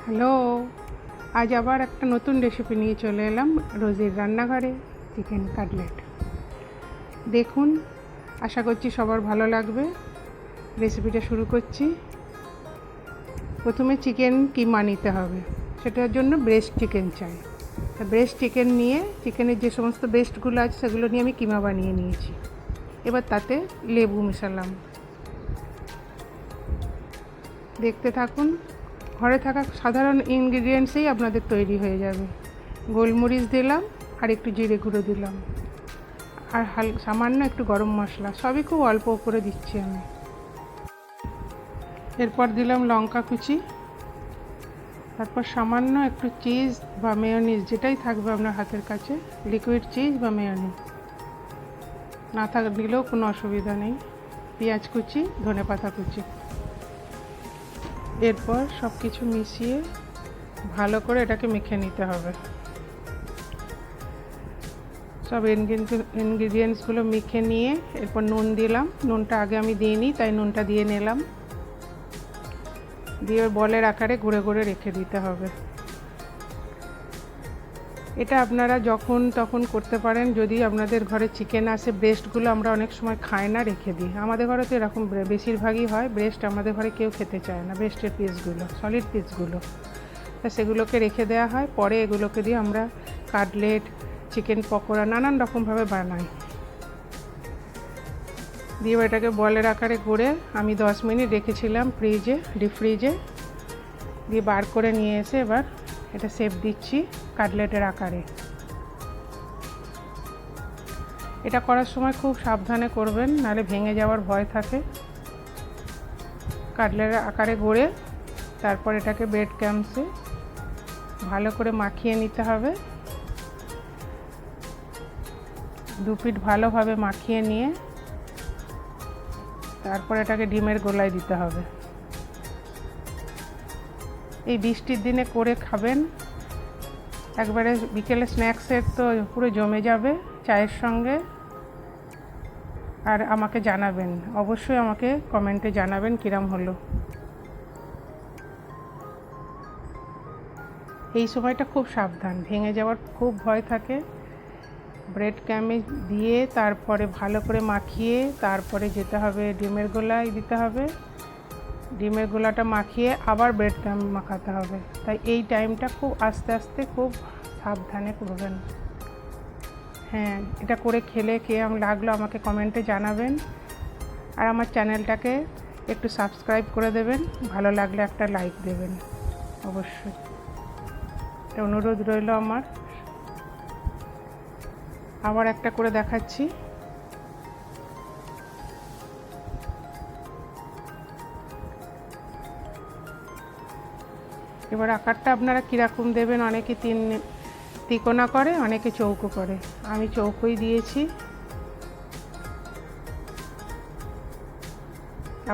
Hello, আজ আবার একটা নতুন রেসিপি নিয়ে চলে এলাম রোজির রান্নাঘরে। চিকেন কাটলেট দেখুন, আশা করছি সবার ভালো লাগবে। রেসিপিটা শুরু করছি। প্রথমে চিকেন কিমা নিতে হবে, সেটার জন্য ব্রেস্ট চিকেন চাই। ব্রেস্ট চিকেন নিয়ে চিকেনের যে সমস্ত ব্রেস্টগুলো আছে সেগুলো নিয়ে আমি কিমা বানিয়ে নিয়েছি। এবার তাতে লেবু মেশালাম। দেখতে থাকুন, ঘরে থাকা সাধারণ ইনগ্রিডিয়েন্টসেই আপনাদের তৈরি হয়ে যাবে। গোলমরিচ দিলাম, আর একটু জিরে গুঁড়ো দিলাম, আর সামান্য একটু গরম মশলা, সবই খুব অল্প করে দিচ্ছি আমি। এরপর দিলাম লঙ্কা কুচি, তারপর সামান্য একটু চিজ বা মেয়োনিজ, যেটাই থাকবে আপনার হাতের কাছে, লিকুইড চিজ বা মেয়োনিজ, না দিলেও কোনো অসুবিধা নেই। পেঁয়াজ কুচি, ধনেপাতা কুচি। এরপর সব কিছু মিশিয়ে ভালো করে এটাকে মেখে নিতে হবে। সব ইনগ্রিডিয়েন্টসগুলো মেখে নিয়ে এরপর নুন দিলাম। নুনটা আগে আমি দিইনি, তাই নুনটা দিয়ে নিলাম। দিয়ে বলের আকারে ঘুরে ঘুরে রেখে দিতে হবে। এটা আপনারা যখন তখন করতে পারেন। যদি আপনাদের ঘরে চিকেন আসে, ব্রেস্টগুলো আমরা অনেক সময় খাই না, রেখে দিই। আমাদের ঘরে তো এরকম বেশিরভাগই হয়। ব্রেস্ট আমাদের ঘরে কেউ খেতে চায় না, ব্রেস্টের পিসগুলো, সলিড পিসগুলো, তা সেগুলোকে রেখে দেওয়া হয়। পরে এগুলোকে দিয়ে আমরা কাটলেট, চিকেন পকোড়া নানান রকমভাবে বানাই। দিয়ে এটাকে বলের আকারে করে আমি 10 মিনিট রেখেছিলাম ডিপ ফ্রিজে। দিয়ে বার করে নিয়ে এসে এবার এটা শেপ দিচ্ছি কাটলেটের আকারে। এটা করার সময় খুব সাবধানে করবেন, নাহলে ভেঙে যাওয়ার ভয় থাকে। কাটলেটের আকারে গড়ে তারপর এটাকে ব্রেড ক্রাম্বসে ভালো করে মাখিয়ে নিতে হবে। 2 পিঠ ভালোভাবে মাখিয়ে নিয়ে তারপর এটাকে ডিমের গোলায় দিতে হবে। এই বৃষ্টির দিনে করে খাবেন, একবারে বিকেলে স্ন্যাক্সের তো পুরো জমে যাবে চায়ের সঙ্গে। আর আমাকে জানাবেন, অবশ্যই আমাকে কমেন্টে জানাবেন কিরম হলো। এই সময়টা খুব সাবধান, ভেঙে যাওয়ার খুব ভয় থাকে। ব্রেড ক্রাম্বে দিয়ে তারপরে ভালো করে মাখিয়ে তারপরে যেতে হবে ডিমের গোলায় দিতে হবে। ডিমের গোলাটা মাখিয়ে আবার ব্রেড ক্রাম্ব মাখাতে হবে। তাই এই টাইমটা খুব আস্তে আস্তে, খুব সাবধানে করবেন। হ্যাঁ, এটা করে খেলে কেমন লাগলো আমাকে কমেন্টে জানাবেন। আর আমার চ্যানেলটাকে একটু সাবস্ক্রাইব করে দেবেন, ভালো লাগলে একটা লাইক দেবেন অবশ্যই, এটা অনুরোধ রইল আমার। আবার একটা করে দেখাচ্ছি। এবার আকারটা আপনারা কীরকম দেবেন, অনেকে তিকোনা করে, অনেকে চৌকো করে। আমি চৌকোই দিয়েছি।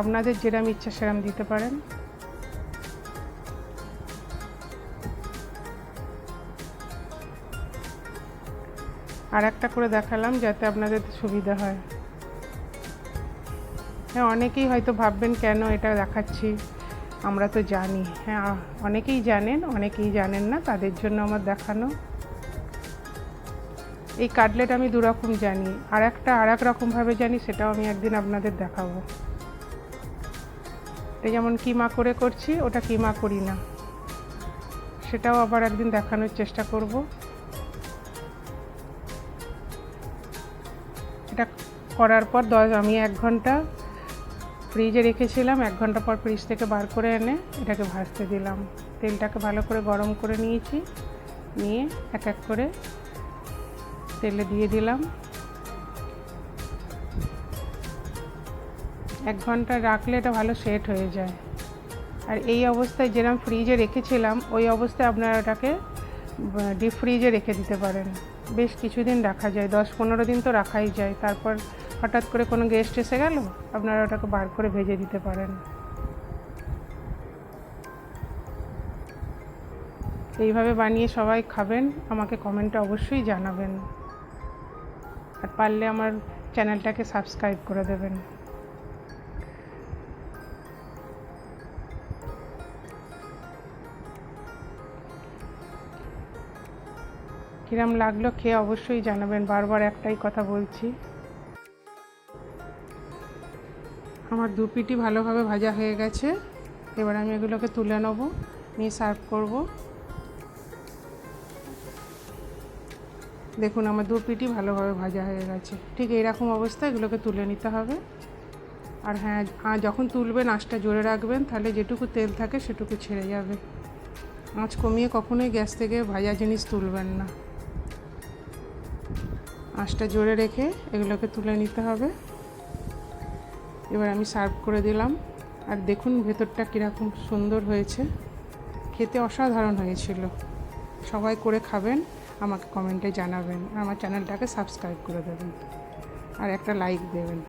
আপনাদের যেরকম ইচ্ছা সেরকম দিতে পারেন। আর একটা করে দেখালাম যাতে আপনাদের সুবিধা হয়। হ্যাঁ, অনেকেই হয়তো ভাববেন কেন এটা দেখাচ্ছি, আমরা তো জানি। হ্যাঁ, অনেকেই জানেন, অনেকেই জানেন না, তাদের জন্য আমার দেখানো। এই কাটলেট আমি 2 রকম জানি, আর এক রকমভাবে জানি, সেটাও আমি একদিন আপনাদের দেখাবো। এটা যেমন কিমা করে করছি, ওটা কিমা করি না, সেটাও আবার একদিন দেখানোর চেষ্টা করব। এটা করার পর আমি 1 ঘন্টা ফ্রিজে রেখেছিলাম। 1 ঘন্টা পর ফ্রিজ থেকে বার করে এনে এটাকে ভাজতে দিলাম। তেলটাকে ভালো করে গরম করে নিয়েছি, নিয়ে এক এক করে তেলে দিয়ে দিলাম। 1 ঘন্টা রাখলে এটা ভালো সেট হয়ে যায়। আর এই অবস্থায় যেরকম ফ্রিজে রেখেছিলাম, ওই অবস্থায় আপনারা ওটাকে ডিপ ফ্রিজে রেখে দিতে পারেন। বেশ কিছুদিন রাখা যায়, 10-15 দিন তো রাখাই যায়। তারপর হঠাৎ করে কোনো গেস্ট এসে গেল, আপনারা ওটাকে বার করে ভেজে দিতে পারেন। এইভাবে বানিয়ে সবাই খাবেন, আমাকে কমেন্টে অবশ্যই জানাবেন। আর পারলে আমার চ্যানেলটাকে সাবস্ক্রাইব করে দেবেন। কিরম লাগলো খেয়ে অবশ্যই জানাবেন, বারবার একটাই কথা বলছি। আমার দু পিঠই ভালোভাবে ভাজা হয়ে গেছে। এবার আমি এগুলোকে তুলে নেব, নিয়ে সার্ভ করব। দেখুন আমার দু পিঠই ভালোভাবে ভাজা হয়ে গেছে। ঠিক এইরকম অবস্থায় এগুলোকে তুলে নিতে হবে। আর হ্যাঁ, যখন তুলবেন আঁচটা জোরে রাখবেন, তাহলে যেটুকু তেল থাকে সেটুকু ছেড়ে যাবে। আঁচ কমিয়ে কখনোই গ্যাস থেকে ভাজা জিনিস তুলবেন না। আঁচটা জোরে রেখে এগুলোকে তুলে নিতে হবে। এবার আমি সার্ভ করে দিলাম। আর দেখুন ভেতরটা কীরকম সুন্দর হয়েছে, খেতে অসাধারণ হয়েছিল। সবাই করে খাবেন, আমাকে কমেন্টে জানাবেন। আর আমার চ্যানেলটাকে সাবস্ক্রাইব করে দেবেন আর একটা লাইক দেবেন।